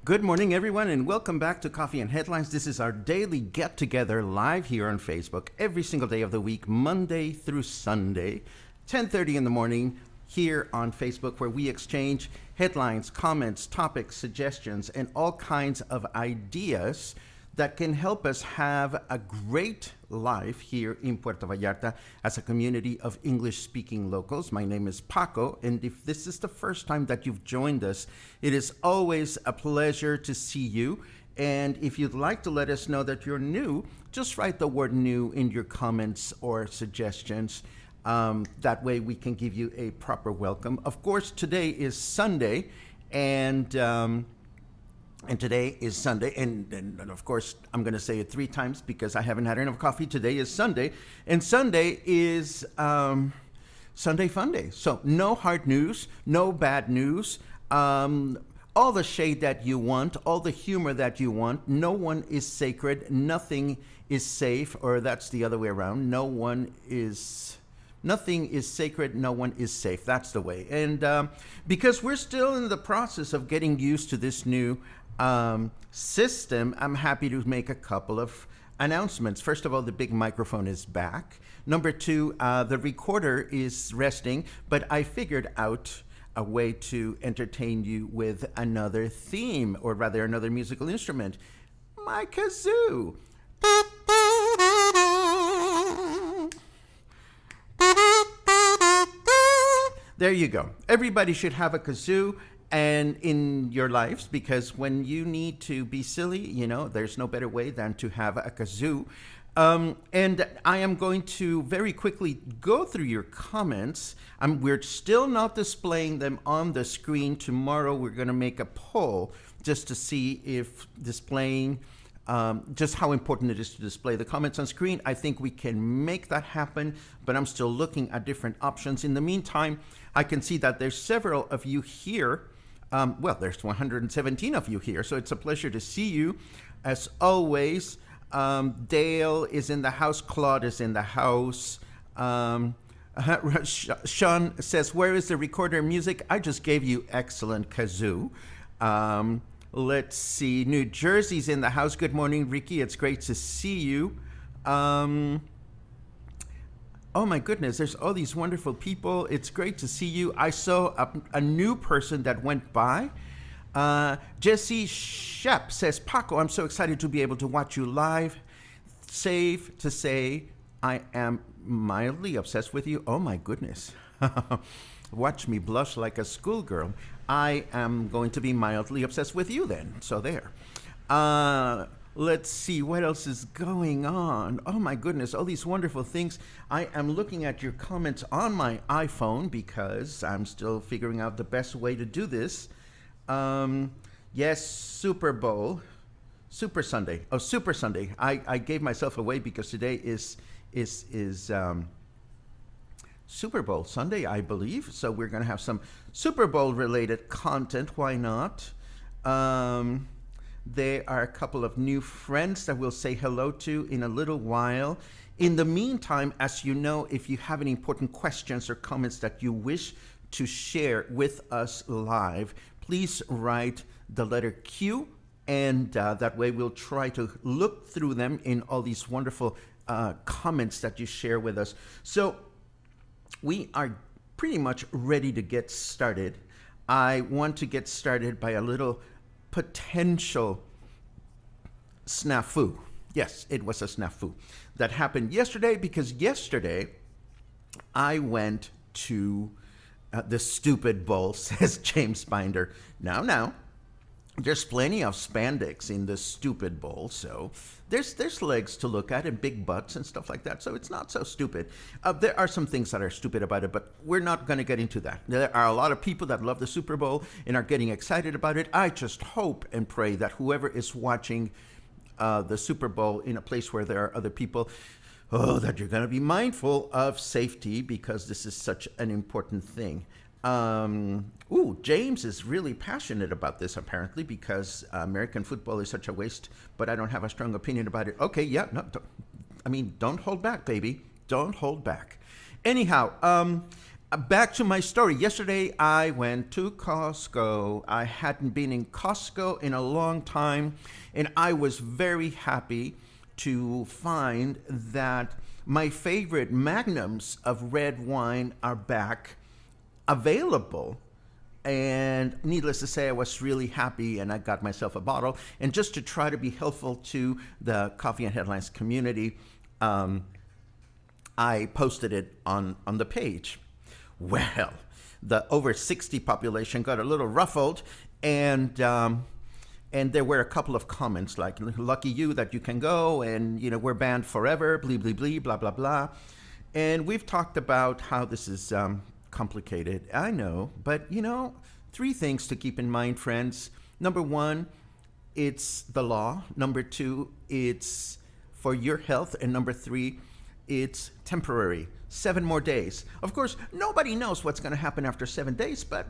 Good morning, everyone, and welcome back to Coffee and Headlines. This is our daily get-together live here on Facebook every single day of the week, Monday through Sunday, 10:30 in the morning here on Facebook, where we exchange headlines, comments, topics, suggestions, and all kinds of ideas that can help us have a great life here in Puerto Vallarta as a community of English-speaking locals. My name is Paco, and if this is the first time that you've joined us, it is always a pleasure to see you. And if you'd like to let us know that you're new, just write the word new in your comments or suggestions. That way we can give you a proper welcome. Of course, today is Sunday, and today is Sunday, and of course, I'm going to say it 3 times because I haven't had enough coffee. Today is Sunday, and Sunday is Sunday Funday. So no hard news, no bad news, all the shade that you want, all the humor that you want. No one is sacred, nothing is safe, or that's the other way around. Nothing is sacred, no one is safe. That's the way. And because we're still in the process of getting used to this new system, I'm happy to make a couple of announcements. First of all, the big microphone is back. Number 2, the recorder is resting, but I figured out a way to entertain you with another theme, or rather another musical instrument, my kazoo. There you go. Everybody should have a kazoo and in your lives, because when you need to be silly, there's no better way than to have a kazoo. And I am going to very quickly go through your comments. We're still not displaying them on the screen. Tomorrow we're going to make a poll just to see if displaying just how important it is to display the comments on screen. I think we can make that happen, but I'm still looking at different options. In the meantime, I can see that there's several of you here. There's 117 of you here, so it's a pleasure to see you. As always, Dale is in the house. Claude is in the house. Sean says, where is the recorder music? I just gave you excellent kazoo. Let's see. New Jersey's in the house. Good morning, Ricky. It's great to see you. Oh my goodness, there's all these wonderful people. It's great to see you. I saw a new person that went by. Jesse Shep says, Paco, I'm so excited to be able to watch you live. Safe to say, I am mildly obsessed with you. Oh my goodness. Watch me blush like a schoolgirl. I am going to be mildly obsessed with you then. So there. Let's see what else is going on. Oh my goodness, all these wonderful things. I am looking at your comments on my iPhone because I'm still figuring out the best way to do this. Yes, Super Sunday. Oh, Super Sunday. I gave myself away because today is Super Bowl Sunday, I believe. So we're going to have some Super Bowl related content. Why not? There are a couple of new friends that we'll say hello to in a little while. In the meantime, as you know, if you have any important questions or comments that you wish to share with us live, please write the letter Q, and that way we'll try to look through them in all these wonderful comments that you share with us. So we are pretty much ready to get started. I want to get started by a little potential snafu. Yes, it was a snafu that happened yesterday, because yesterday I went to the stupid bowl, says James Binder. Now, there's plenty of spandex in the stupid bowl, so there's legs to look at and big butts and stuff like that, so it's not so stupid. There are some things that are stupid about it, but we're not going to get into that. There are a lot of people that love the Super Bowl and are getting excited about it. I just hope and pray that whoever is watching the Super Bowl in a place where there are other people, that you're going to be mindful of safety, because this is such an important thing. James is really passionate about this, apparently, because American football is such a waste, but I don't have a strong opinion about it. Okay, yeah, no, don't hold back, baby. Don't hold back. Anyhow, Back to my story. Yesterday, I went to Costco. I hadn't been in Costco in a long time, and I was very happy to find that my favorite magnums of red wine are back available. And needless to say, I was really happy, and I got myself a bottle. And just to try to be helpful to the Coffee and Headlines community, I posted it on the page. Well, the over 60 population got a little ruffled, and there were a couple of comments like, lucky you that you can go, and, we're banned forever, blee, blee, blee, blah, blah, blah. And we've talked about how this is complicated. I know, but, 3 things to keep in mind, friends. Number 1, it's the law. Number 2, it's for your health. And number 3, it's temporary. 7 more days. Of course, nobody knows what's going to happen after 7 days, but,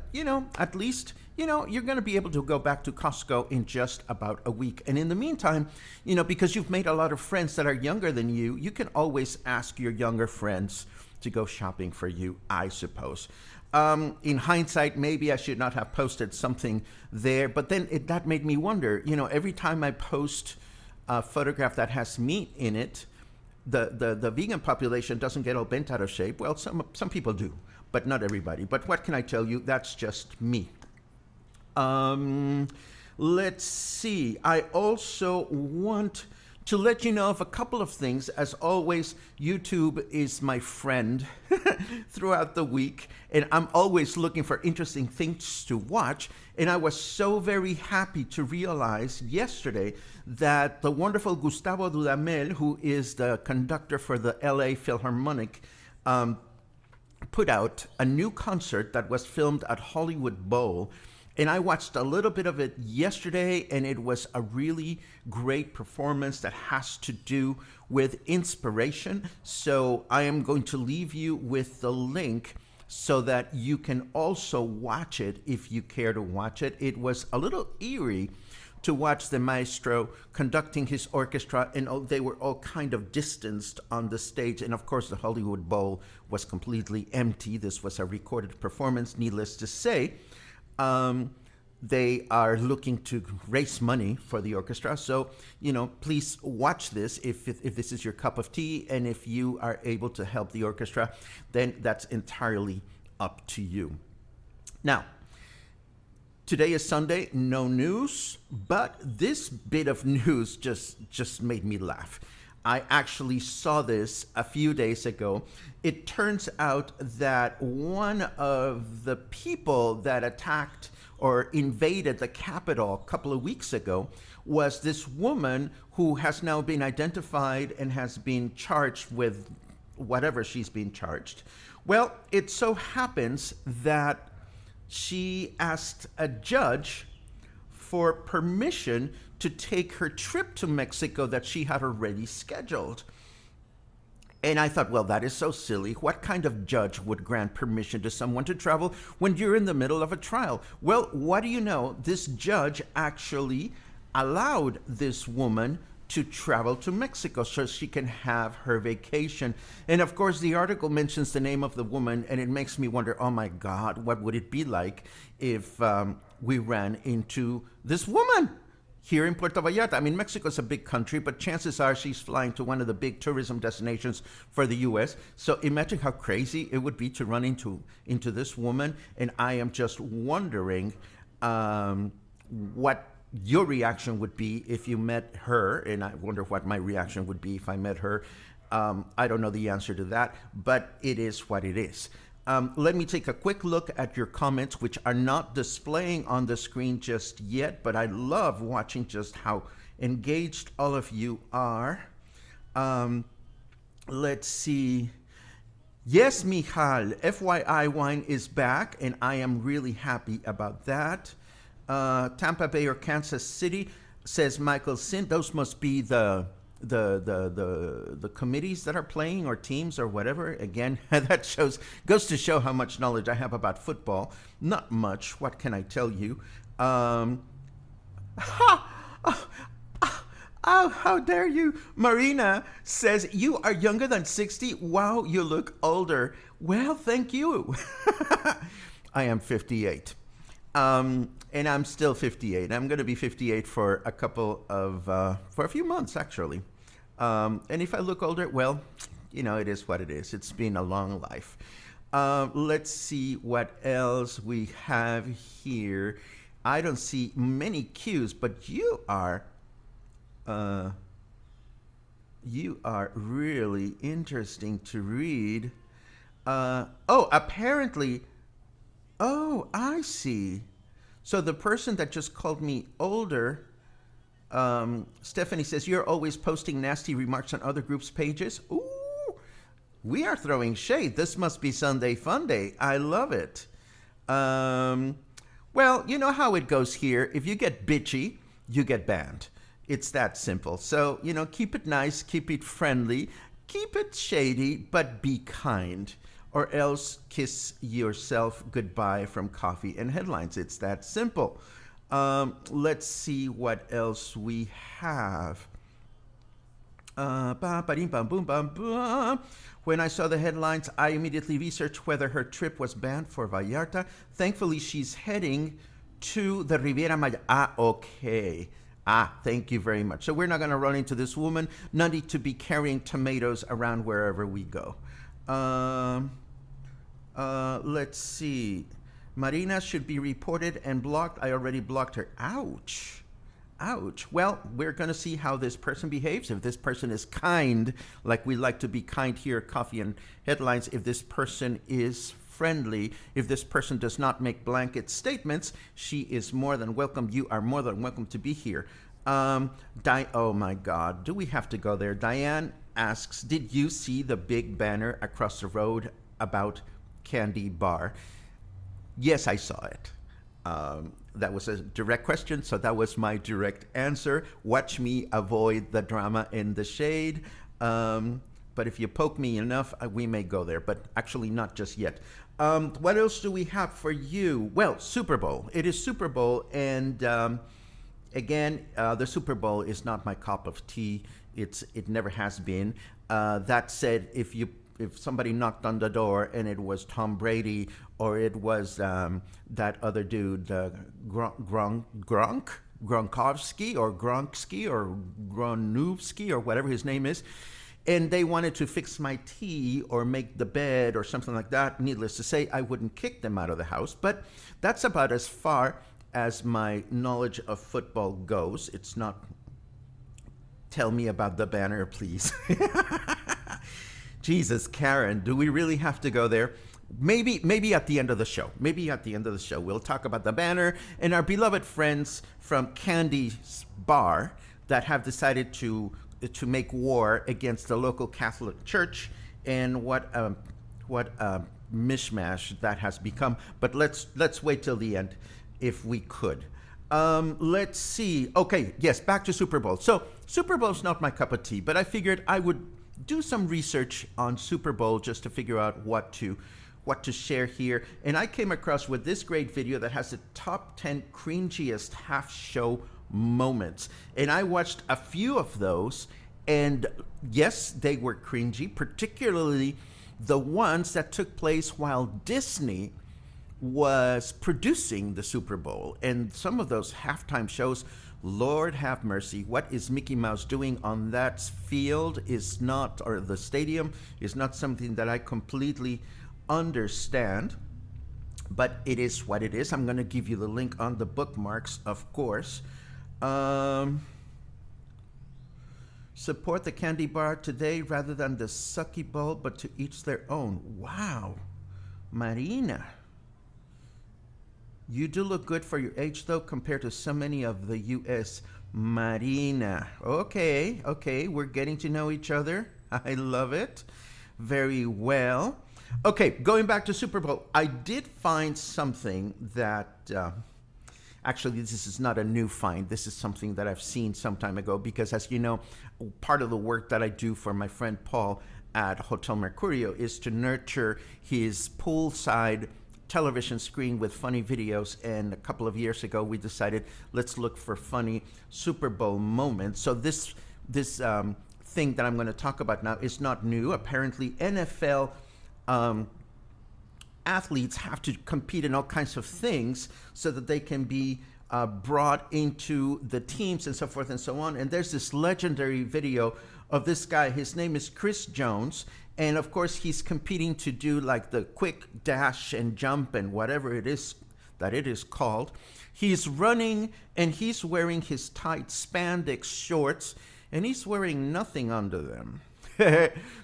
at least, you're going to be able to go back to Costco in just about a week. And in the meantime, because you've made a lot of friends that are younger than you, you can always ask your younger friends to go shopping for you, I suppose. In hindsight, maybe I should not have posted something there, but then that made me wonder, every time I post a photograph that has meat in it, the vegan population doesn't get all bent out of shape. Well, some people do, but not everybody. But what can I tell you? That's just me. Let's see. I also want to let you know of a couple of things. As always, YouTube is my friend throughout the week, and I'm always looking for interesting things to watch. And I was so very happy to realize yesterday that the wonderful Gustavo Dudamel, who is the conductor for the LA Philpharmonic, put out a new concert that was filmed at Hollywood Bowl. And I watched a little bit of it yesterday, and it was a really great performance that has to do with inspiration. So I am going to leave you with the link so that you can also watch it if you care to watch it. It was a little eerie to watch the maestro conducting his orchestra, and they were all kind of distanced on the stage. And of course, the Hollywood Bowl was completely empty. This was a recorded performance, needless to say. They are looking to raise money for the orchestra. So, please watch this if this is your cup of tea, and if you are able to help the orchestra, then that's entirely up to you. Now, today is Sunday, no news, but this bit of news just made me laugh. I actually saw this a few days ago. It turns out that one of the people that attacked or invaded the Capitol a couple of weeks ago was this woman who has now been identified and has been charged with whatever she's been charged. Well, it so happens that she asked a judge for permission to take her trip to Mexico that she had already scheduled. And I thought, well, that is so silly. What kind of judge would grant permission to someone to travel when you're in the middle of a trial? Well, what do you know? This judge actually allowed this woman to travel to Mexico so she can have her vacation. And of course, the article mentions the name of the woman, and it makes me wonder, oh my God, what would it be like if we ran into this woman here in Puerto Vallarta? I mean, Mexico's a big country, but chances are she's flying to one of the big tourism destinations for the U.S. So imagine how crazy it would be to run into this woman. And I am just wondering what your reaction would be if you met her. And I wonder what my reaction would be if I met her. I don't know the answer to that, but it is what it is. Let me take a quick look at your comments, which are not displaying on the screen just yet, but I love watching just how engaged all of you are. Let's see. Yes, Michal, FYI wine is back, and I am really happy about that. Tampa Bay or Kansas City, says Michael Sin. Those must be the committees that are playing, or teams, or whatever. Again, that goes to show how much knowledge I have about football. Not much. What can I tell you? Oh, how dare you? Marina says, you are younger than 60. Wow, you look older. Well, thank you. I am 58. And I'm still 58. I'm going to be 58 for for a few months, actually. And if I look older, well, it is what it is. It's been a long life. Let's see what else we have here. I don't see many cues, but you are really interesting to read. Apparently, I see. So the person that just called me older, Stephanie says, you're always posting nasty remarks on other groups' pages. Ooh, we are throwing shade. This must be Sunday Funday. I love it. Well, you know how it goes here. If you get bitchy, you get banned. It's that simple. So, keep it nice, keep it friendly, keep it shady, but be kind. Or else kiss yourself goodbye from Coffee and Headlines. It's that simple. Let's see what else we have. When I saw the headlines, I immediately researched whether her trip was banned for Vallarta. Thankfully, she's heading to the Riviera Maya. Okay. Thank you very much. So we're not going to run into this woman. No need to be carrying tomatoes around wherever we go. Let's see. Marina should be reported and blocked. I already blocked her. Ouch. Well, we're going to see how this person behaves. If this person is kind, like we like to be kind here at Coffee and Headlines, if this person is friendly, if this person does not make blanket statements, she is more than welcome. You are more than welcome to be here. Oh my God, do we have to go there? Diane asks, did you see the big banner across the road about candy bar? Yes, I saw it. That was a direct question, so that was my direct answer. Watch me avoid the drama and the shade. But if you poke me enough, we may go there, but actually not just yet. What else do we have for you? Well, Super Bowl. It is Super Bowl, and again, the Super Bowl is not my cup of tea. It never has been. That said, if somebody knocked on the door and it was Tom Brady or it was that other dude, Gronkowski or Gronowski or whatever his name is, and they wanted to fix my tea or make the bed or something like that, needless to say, I wouldn't kick them out of the house. But that's about as far as my knowledge of football goes. It's not, tell me about the banner, please. Jesus, Karen, do we really have to go there? Maybe at the end of the show. Maybe at the end of the show, we'll talk about the banner and our beloved friends from Candy's Bar that have decided to make war against the local Catholic Church, and what a mishmash that has become. But let's wait till the end, if we could. Let's see. Okay, yes, back to Super Bowl. So Super Bowl's not my cup of tea, but I figured I would do some research on Super Bowl just to figure out what to share here. And I came across with this great video that has the top 10 cringiest half-show moments. And I watched a few of those, and yes, they were cringy, particularly the ones that took place while Disney was producing the Super Bowl. And some of those halftime shows, Lord have mercy, what is Mickey Mouse doing on that field is not, or the stadium, is not something that I completely understand, but it is what it is. I'm going to give you the link on the bookmarks, of course. Support the candy bar today rather than the sucky bowl, but to each their own. Wow, Marina. You do look good for your age, though, compared to so many of the U.S. Marina. Okay, we're getting to know each other. I love it. Very well. Okay, going back to Super Bowl, I did find something that, actually, this is not a new find. This is something that I've seen some time ago because, as you know, part of the work that I do for my friend Paul at Hotel Mercurio is to nurture his poolside television screen with funny videos, and a couple of years ago we decided let's look for funny Super Bowl moments. So this thing that I'm going to talk about now is not new. Apparently, NFL athletes have to compete in all kinds of things so that they can be brought into the teams and so forth and so on. And there's this legendary video of this guy. His name is Chris Jones. And of course, he's competing to do like the quick dash and jump and whatever it is that it is called. He's running and he's wearing his tight spandex shorts and he's wearing nothing under them.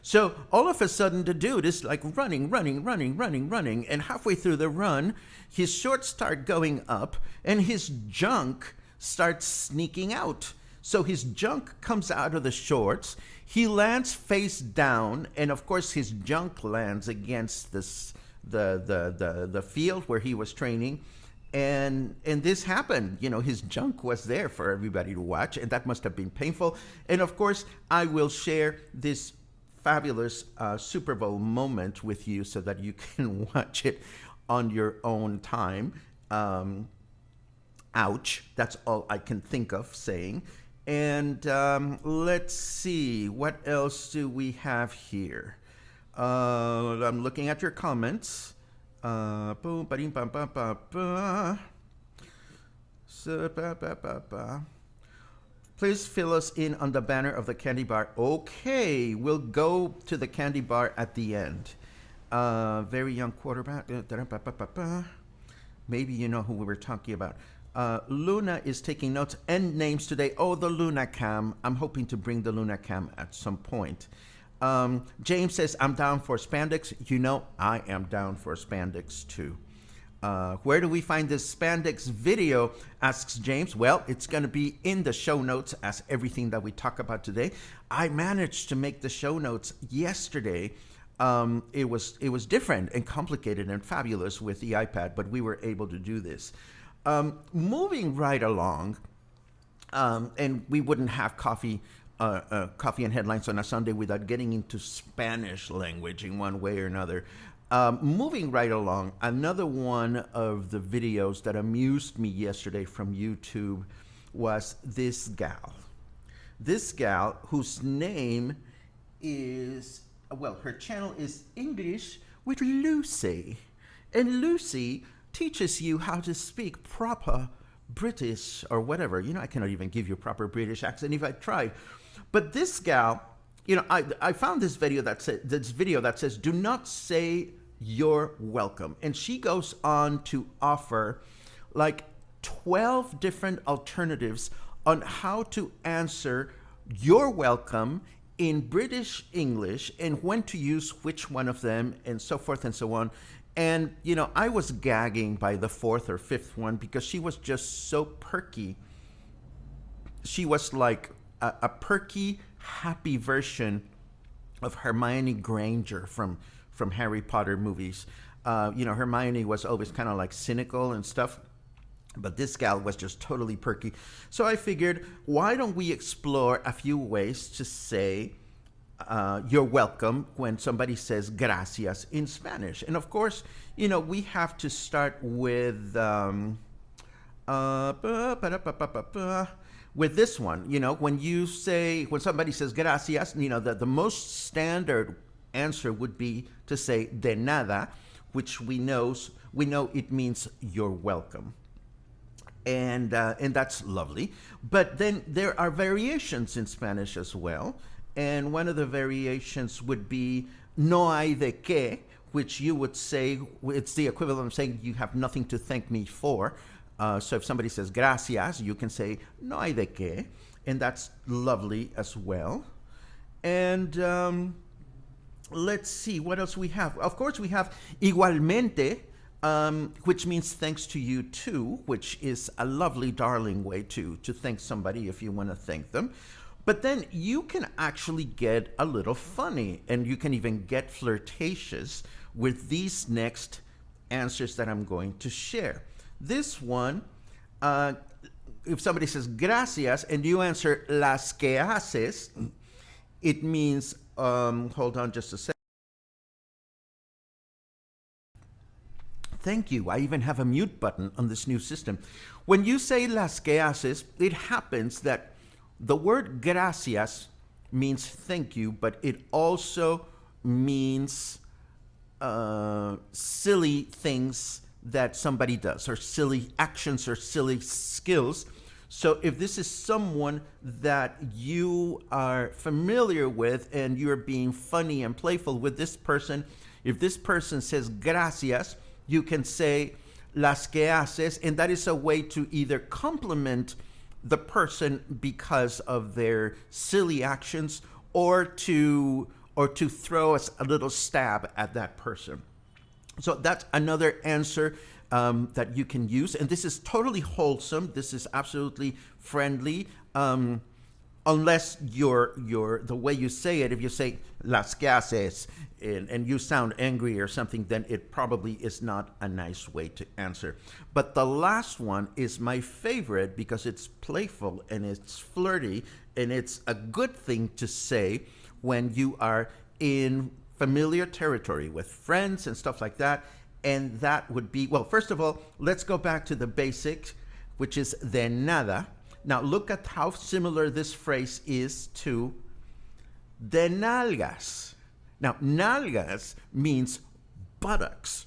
So all of a sudden the dude is like running. And halfway through the run, his shorts start going up and his junk starts sneaking out. So his junk comes out of the shorts. He lands face down, and of course his junk lands against the field where he was training. And this happened. You know, his junk was there for everybody to watch, and that must have been painful. And of course, I will share this fabulous Super Bowl moment with you so that you can watch it on your own time. Ouch. That's all I can think of saying. And let's see, what else do we have here? I'm looking at your comments. Boom, ba-ding, ba, ba, ba, ba. So, ba, ba, ba, ba. Please fill us in on the banner of the candy bar. Okay, we'll go to the candy bar at the end. Very young quarterback. Maybe you know who we were talking about. Luna is taking notes and names today. Oh, the Luna Cam. I'm hoping to bring the Luna Cam at some point. James says, I'm down for spandex. You know, I am down for spandex too. Where do we find this spandex video, asks James. Well, it's going to be in the show notes as everything that we talk about today. I managed to make the show notes yesterday. It was different and complicated and fabulous with the iPad, but we were able to do this. Moving right along, and we wouldn't have coffee and headlines on a Sunday without getting into Spanish language in one way or another. Moving right along, another one of the videos that amused me yesterday from YouTube was this gal. This gal whose name is, well, her channel is English with Lucy. And Lucy teaches you how to speak proper British or whatever. You know, I cannot even give you a proper British accent if I tried. But this gal, you know, I found this video that says, do not say you're welcome. And she goes on to offer like 12 different alternatives on how to answer you're welcome in British English and when to use which one of them and so forth and so on. And, you know, I was gagging by the fourth or fifth one because she was just so perky. She was like a perky, happy version of Hermione Granger from Harry Potter movies. You know, Hermione was always kind of like cynical and stuff, but this gal was just totally perky. So I figured, why don't we explore a few ways to say you're welcome when somebody says gracias in Spanish. And of course, you know, we have to start with this one. You know, when somebody says gracias, you know, the most standard answer would be to say de nada, which we know it means you're welcome. And that's lovely. But then there are variations in Spanish as well. And one of the variations would be no hay de qué, which you would say, it's the equivalent of saying you have nothing to thank me for. So if somebody says gracias, you can say no hay de qué. And that's lovely as well. And let's see, what else we have? Of course, we have igualmente, which means thanks to you too, which is a lovely, darling way to thank somebody if you want to thank them. But then you can actually get a little funny, and you can even get flirtatious with these next answers that I'm going to share. This one, if somebody says gracias and you answer las que haces, it means, hold on just a second. Thank you. I even have a mute button on this new system. When you say las que haces, it happens that the word gracias means thank you, but it also means silly things that somebody does, or silly actions, or silly skills. So if this is someone that you are familiar with and you're being funny and playful with this person, if this person says gracias, you can say las que haces, and that is a way to either compliment the person because of their silly actions, or to throw us a little stab at that person. So that's another answer that you can use, and this is totally wholesome. This is absolutely friendly, unless the way you say it. If you say las que haces and you sound angry or something, then it probably is not a nice way to answer. But the last one is my favorite because it's playful and it's flirty, and it's a good thing to say when you are in familiar territory with friends and stuff like that. And that would be, well, first of all, let's go back to the basics, which is de nada. Now look at how similar this phrase is to de nalgas. Now, nalgas means buttocks.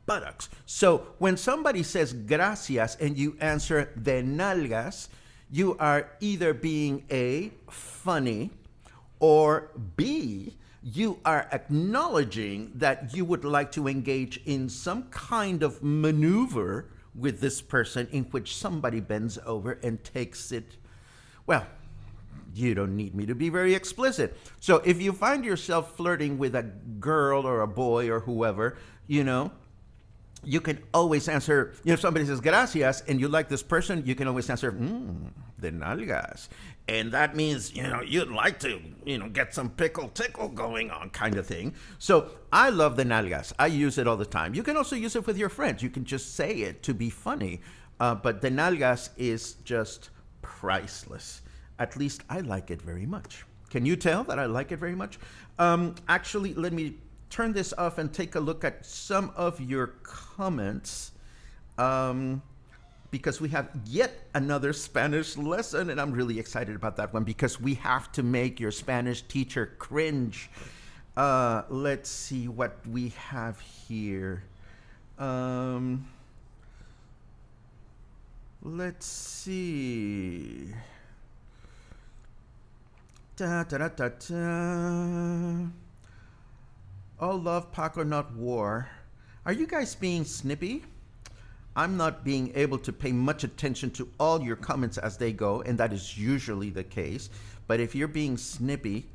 Buttocks. So when somebody says gracias and you answer de nalgas, you are either being A, funny, or B, you are acknowledging that you would like to engage in some kind of maneuver with this person in which somebody bends over and takes it. Well, you don't need me to be very explicit. So if you find yourself flirting with a girl or a boy or whoever, you can always answer, if somebody says gracias and you like this person, you can always answer, de nalgas. And that means, you'd like to, get some pickle tickle going on kind of thing. So I love the nalgas. I use it all the time. You can also use it with your friends. You can just say it to be funny. But the nalgas is just priceless. At least I like it very much. Can you tell that I like it very much? Actually, let me turn this off and take a look at some of your comments. Because we have yet another Spanish lesson, and I'm really excited about that one because we have to make your Spanish teacher cringe. Let's see what we have here. Let's see. Da, da, da, da, da. All love, Paco, not war. Are you guys being snippy? I'm not being able to pay much attention to all your comments as they go, and that is usually the case. But if you're being snippy,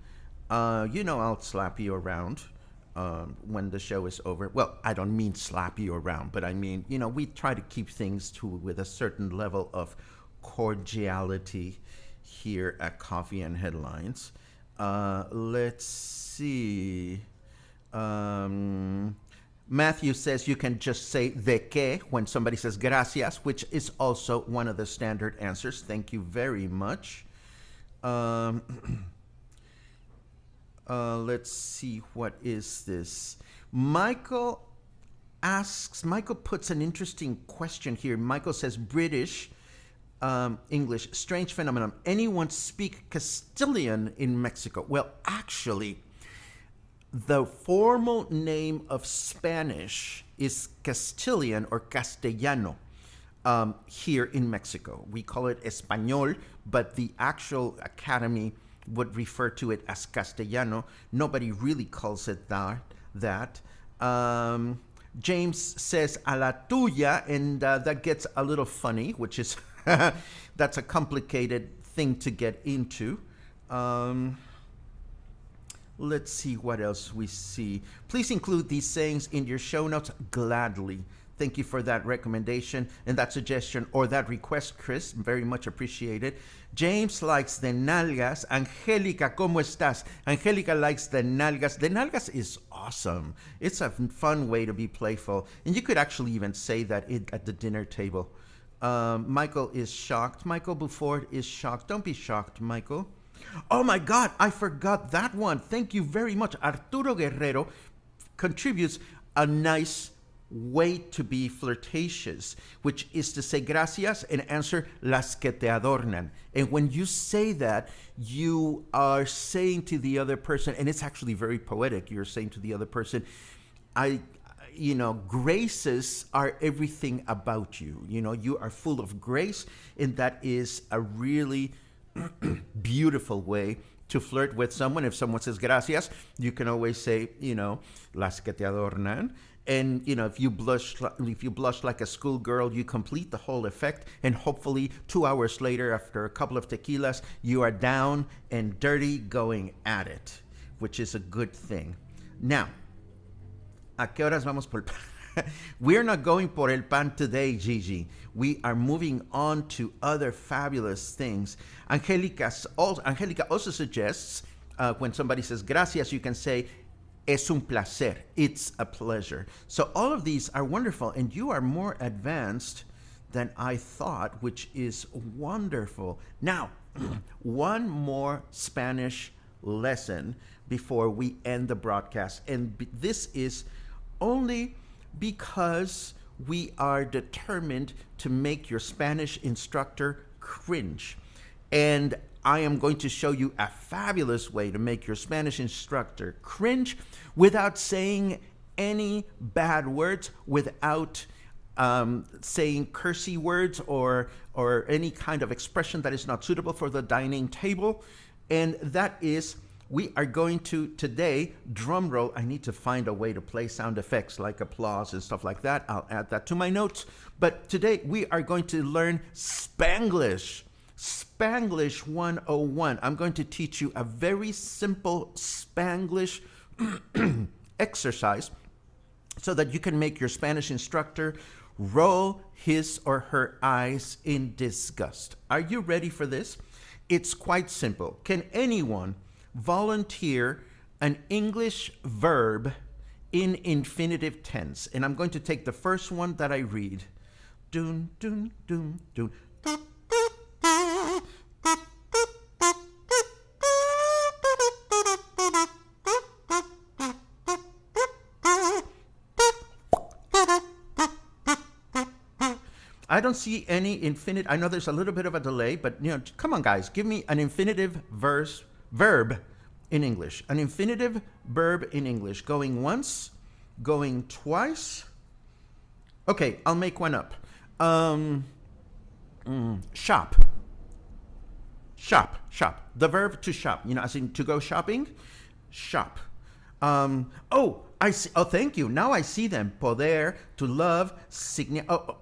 I'll slap you around when the show is over. Well, I don't mean slap you around, but I mean, we try to keep things with a certain level of cordiality here at Coffee and Headlines. Let's see. Matthew says you can just say de que when somebody says gracias, which is also one of the standard answers. Thank you very much. Let's see, what is this? Michael puts an interesting question here. Michael says British, English, strange phenomenon. Anyone speak Castilian in Mexico? Well, actually, the formal name of Spanish is Castilian or Castellano here in Mexico. We call it Español, but the actual academy would refer to it as Castellano. Nobody really calls it that. James says a la tuya, and that gets a little funny, which is, that's a complicated thing to get into. Let's see what else we see. Please include these sayings in your show notes. Gladly. Thank you for that recommendation and that suggestion or that request, Chris. Very much appreciated. James likes the nalgas. Angelica, ¿cómo estás? Angelica likes the nalgas. The nalgas is awesome. It's a fun way to be playful. And you could actually even say that at the dinner table. Michael is shocked. Michael Buford is shocked. Don't be shocked, Michael. Oh my God, I forgot that one. Thank you very much. Arturo Guerrero contributes a nice way to be flirtatious, which is to say gracias and answer las que te adornan. And when you say that, you are saying to the other person, and it's actually very poetic, you're saying to the other person, graces are everything about you. You are full of grace, and that is a really beautiful way to flirt with someone. If someone says gracias, you can always say, las que te adornan. And, if you blush like a schoolgirl, you complete the whole effect. And hopefully 2 hours later, after a couple of tequilas, you are down and dirty going at it, which is a good thing. Now, ¿a qué horas vamos por el pan? We're not going por el pan today, Gigi. We are moving on to other fabulous things. Angelica also suggests when somebody says gracias, you can say es un placer. It's a pleasure. So all of these are wonderful, and you are more advanced than I thought, which is wonderful. Now, one more Spanish lesson before we end the broadcast, and this is only because we are determined to make your Spanish instructor cringe. And I am going to show you a fabulous way to make your Spanish instructor cringe without saying any bad words, without saying cursy words or any kind of expression that is not suitable for the dining table. And that is, we are going to today, drum roll, I need to find a way to play sound effects like applause and stuff like that. I'll add that to my notes. But today we are going to learn Spanglish. Spanglish 101. I'm going to teach you a very simple Spanglish exercise so that you can make your Spanish instructor roll his or her eyes in disgust. Are you ready for this? It's quite simple. Can anyone volunteer an English verb in infinitive tense? And I'm going to take the first one that I read. Dun, dun, dun, dun. I don't see any infinitive. I know there's a little bit of a delay, but come on, guys, give me an infinitive verb in English. An infinitive verb in English. Going once, going twice. Okay, I'll make one up. Shop. Shop. The verb to shop. As in to go shopping. Shop. I see. Oh, thank you. Now I see them. Poder, to love,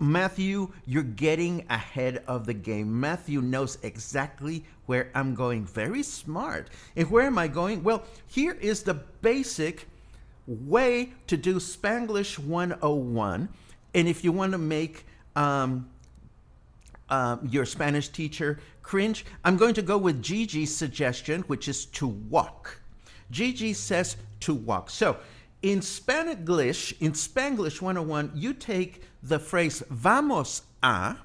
Matthew, you're getting ahead of the game. Matthew knows exactly where I'm going. Very smart. And where am I going? Well, here is the basic way to do Spanglish 101. And if you want to make your Spanish teacher cringe, I'm going to go with Gigi's suggestion, which is to walk. Gigi says to walk. So in Spanglish 101, you take the phrase vamos a,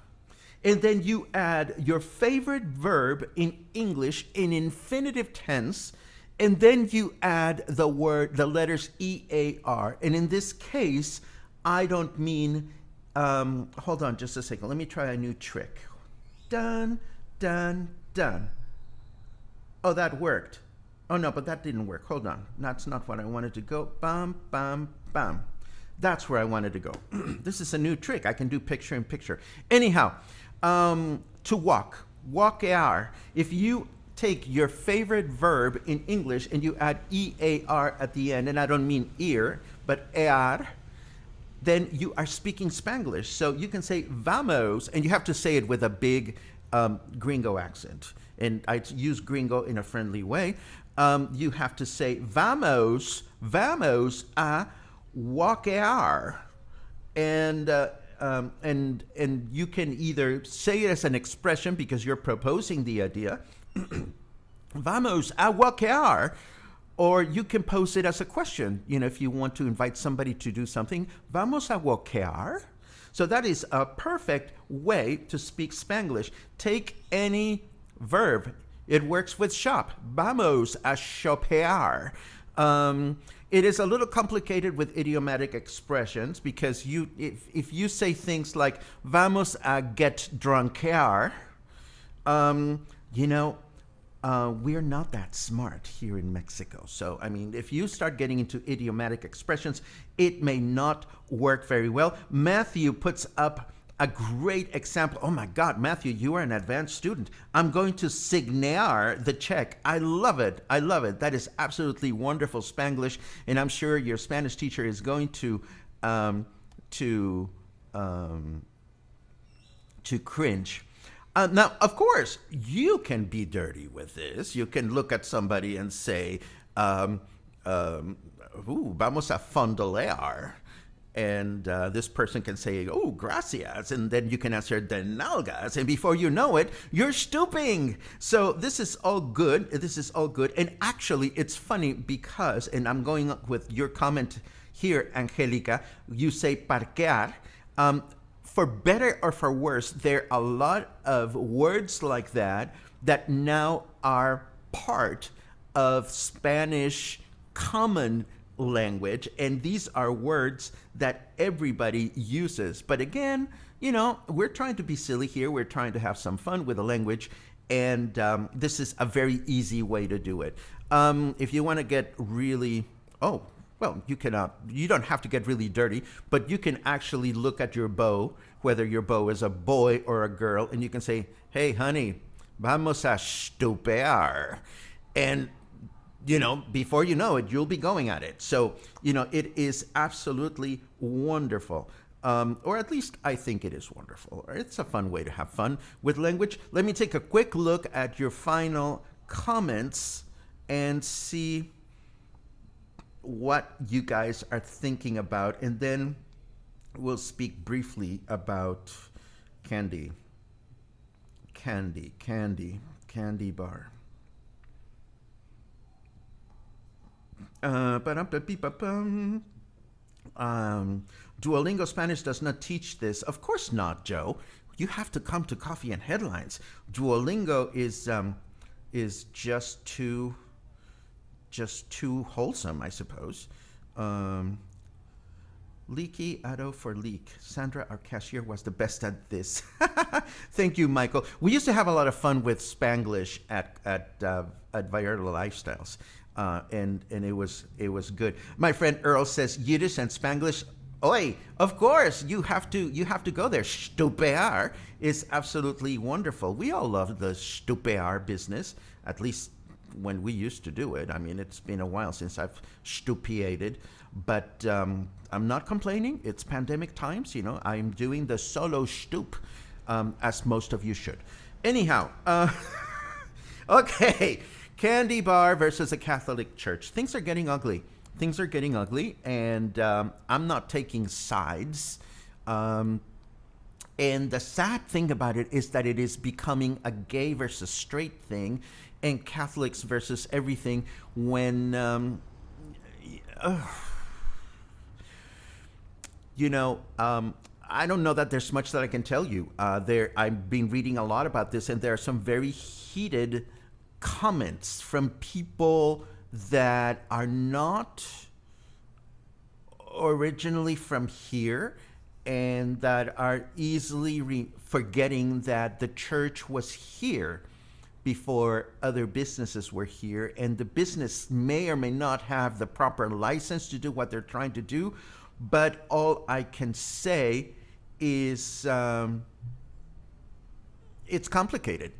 and then you add your favorite verb in English in infinitive tense, and then you add the letters EAR. And in this case, I don't mean, hold on just a second. Let me try a new trick. Done, done, done. Oh, that worked. Oh, no, but that didn't work. Hold on. That's not what I wanted to go. Bam, bam, bam. That's where I wanted to go. This is a new trick. I can do picture in picture. Anyhow, to walk. Walkear. If you take your favorite verb in English and you add EAR at the end, and I don't mean ear, but ear, then you are speaking Spanglish. So you can say vamos, and you have to say it with a big gringo accent. And I use gringo in a friendly way. You have to say vamos a walkear, and you can either say it as an expression because you're proposing the idea, vamos a walkear, or you can pose it as a question. If you want to invite somebody to do something, vamos a walkear. So that is a perfect way to speak Spanglish. Take any verb. It works with shop. Vamos a shopear. It is a little complicated with idiomatic expressions because if you say things like "vamos a get drunker," you know, we're not that smart here in Mexico. So, I mean, if you start getting into idiomatic expressions, it may not work very well. Matthew puts up a great example. Oh my God, Matthew, you are an advanced student. I'm going to signar the check. I love it. I love it. That is absolutely wonderful Spanglish, and I'm sure your Spanish teacher is going to cringe. Now, of course, you can be dirty with this. You can look at somebody and say, vamos a fondolear. And this person can say, oh, gracias. And then you can answer, de nalgas. And before you know it, you're stooping. So this is all good. This is all good. And actually, it's funny because, and I'm going with your comment here, Angelica, you say parquear. For better or for worse, there are a lot of words like that that now are part of Spanish common language, and these are words that everybody uses. But again, you know, we're trying to be silly here. We're trying to have some fun with the language, and this is a very easy way to do it. If you want to get really, you cannot. You don't have to get really dirty, but you can actually look at your beau, whether your beau is a boy or a girl, and you can say, "Hey, honey, vamos a stupear," and you know, before you know it, you'll be going at it. So, you know, it is absolutely wonderful. Or at least I think it is wonderful. It's a fun way to have fun with language. Let me take a quick look at your final comments and see what you guys are thinking about. And then we'll speak briefly about candy. Candy bar. Duolingo Spanish does not teach this. Of course not, Joe. You have to come to Coffee and Headlines. Duolingo is just too wholesome, I suppose. Leaky Addo for leak. Sandra, our cashier, was the best at this. Thank you, Michael. We used to have a lot of fun with Spanglish at Vallarta Lifestyles. And it was good. My friend Earl says Yiddish and Spanglish. Oi, of course you have to go there. Stupear is absolutely wonderful. We all love the stupear business, at least when we used to do it. I mean, it's been a while since I've stupiated, but I'm not complaining. It's pandemic times, you know. I'm doing the solo stoop, as most of you should. Anyhow, okay. Candy bar versus a Catholic church. Things are getting ugly. And I'm not taking sides. And the sad thing about it is that it is becoming a gay versus straight thing, and Catholics versus everything. When I don't know that there's much that I can tell you. I've been reading a lot about this, and there are some very heated comments from people that are not originally from here and that are easily forgetting that the church was here before other businesses were here, and the business may or may not have the proper license to do what they're trying to do. But all I can say is it's complicated.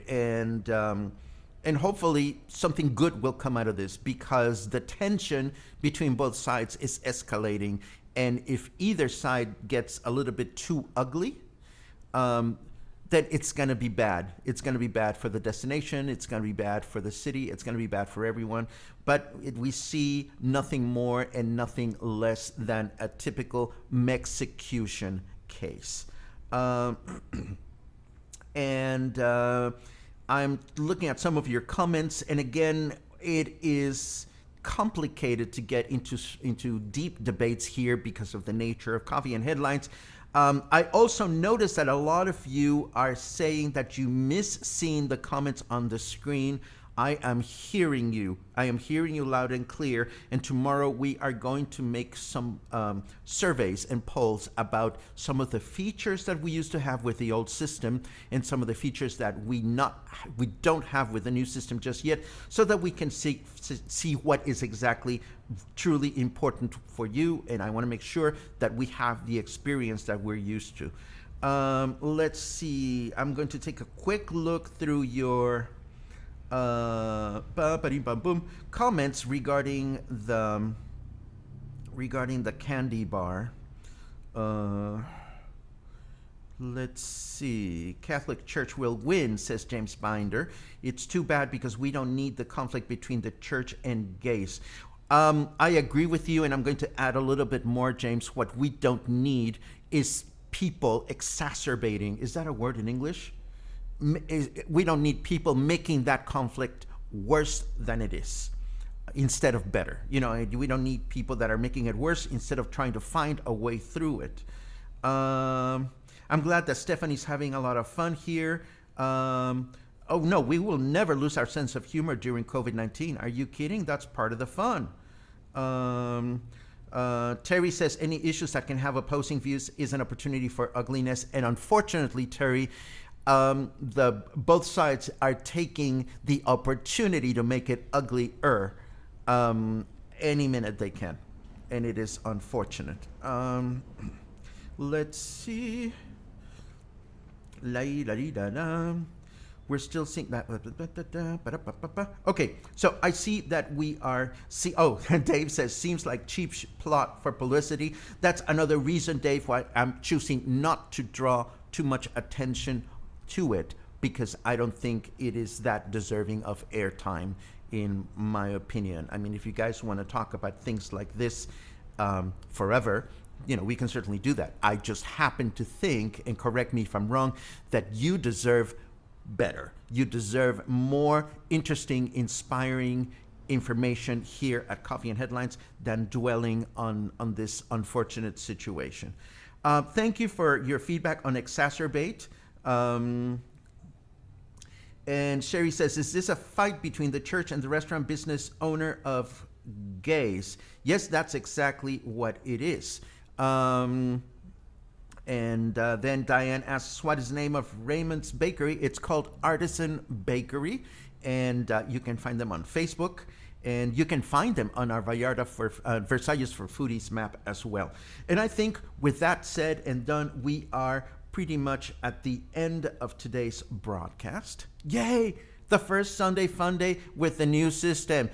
And hopefully something good will come out of this, because the tension between both sides is escalating. And if either side gets a little bit too ugly, then it's going to be bad. It's going to be bad for the destination. It's going to be bad for the city. It's going to be bad for everyone. But we see nothing more and nothing less than a typical Mexicution case. I'm looking at some of your comments, and again, it is complicated to get into deep debates here because of the nature of Coffee and Headlines. I also noticed that a lot of you are saying that you miss seeing the comments on the screen I am hearing you. I am hearing you loud and clear. And tomorrow we are going to make some surveys and polls about some of the features that we used to have with the old system and some of the features that we don't have with the new system just yet, so that we can see what is exactly truly important for you. And I want to make sure that we have the experience that we're used to. Let's see. I'm going to take a quick look through your comments regarding the candy bar. Let's see. Catholic Church will win, says James Binder. It's too bad because we don't need the conflict between the church and gays. I agree with you, and I'm going to add a little bit more, James. What we don't need is people exacerbating. Is that a word in English? We don't need people making that conflict worse than it is instead of better. You know, we don't need people that are making it worse instead of trying to find a way through it. I'm glad that Stephanie's having a lot of fun here. Oh no, we will never lose our sense of humor during COVID-19. Are you kidding? That's part of the fun. Terry says any issues that can have opposing views is an opportunity for ugliness. And unfortunately, Terry, both sides are taking the opportunity to make it uglier any minute they can, and it is unfortunate. Let's see. We're still seeing that. Okay, so I see that we are. Oh, Dave says seems like cheap plot for publicity. That's another reason, Dave, why I'm choosing not to draw too much attention to it, because I don't think it is that deserving of airtime, in my opinion. I mean, if you guys want to talk about things like this forever, you know, we can certainly do that. I just happen to think, and correct me if I'm wrong, that you deserve better. You deserve more interesting, inspiring information here at Coffee and Headlines than dwelling on this unfortunate situation. Thank you for your feedback on exacerbate. And Sherry says, is this a fight between the church and the restaurant business owner of gays? Yes, that's exactly what it is. And then Diane asks, what is the name of Raymond's Bakery? It's called Artisan Bakery, and you can find them on Facebook, and you can find them on our Vallarta for Versailles for Foodies map as well. And I think with that said and done, we are pretty much at the end of today's broadcast. Yay! The first Sunday Funday with the new system.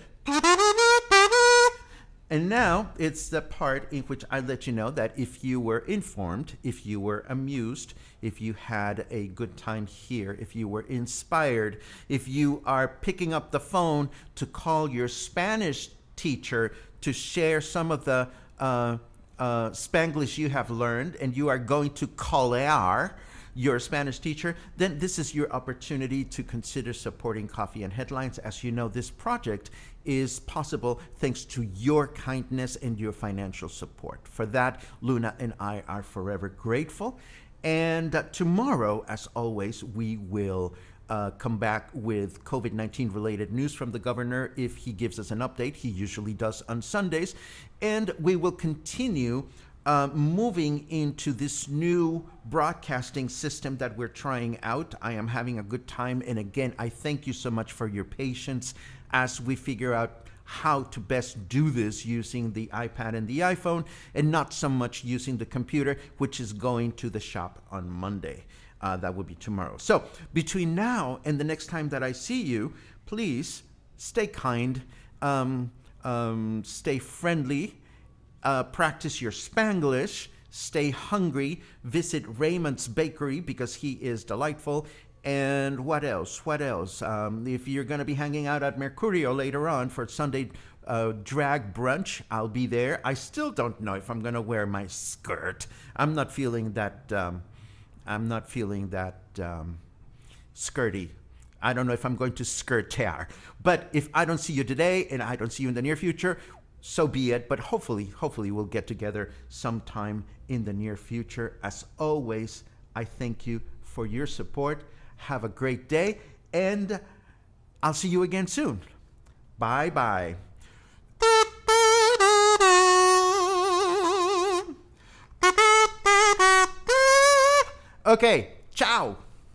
And now it's the part in which I let you know that if you were informed, if you were amused, if you had a good time here, if you were inspired, if you are picking up the phone to call your Spanish teacher to share some of the Spanglish you have learned, and you are going to colear your Spanish teacher, then this is your opportunity to consider supporting Coffee and Headlines. As you know, this project is possible thanks to your kindness and your financial support. For that, Luna and I are forever grateful. And tomorrow, as always, we will come back with COVID-19 related news from the governor if he gives us an update. He usually does on Sundays. And we will continue moving into this new broadcasting system that we're trying out. I am having a good time. And again, I thank you so much for your patience as we figure out how to best do this using the iPad and the iPhone, and not so much using the computer, which is going to the shop on Monday. That will be tomorrow. So between now and the next time that I see you, please stay kind, stay friendly, practice your Spanglish, stay hungry, visit Raymond's Bakery because he is delightful. And what else? If you're going to be hanging out at Mercurio later on for Sunday drag brunch, I'll be there. I still don't know if I'm going to wear my skirt. I'm not feeling that skirty. I don't know if I'm going to skirt tear. But if I don't see you today and I don't see you in the near future, so be it. But hopefully we'll get together sometime in the near future. As always, I thank you for your support. Have a great day. And I'll see you again soon. Bye-bye. Okay, ciao.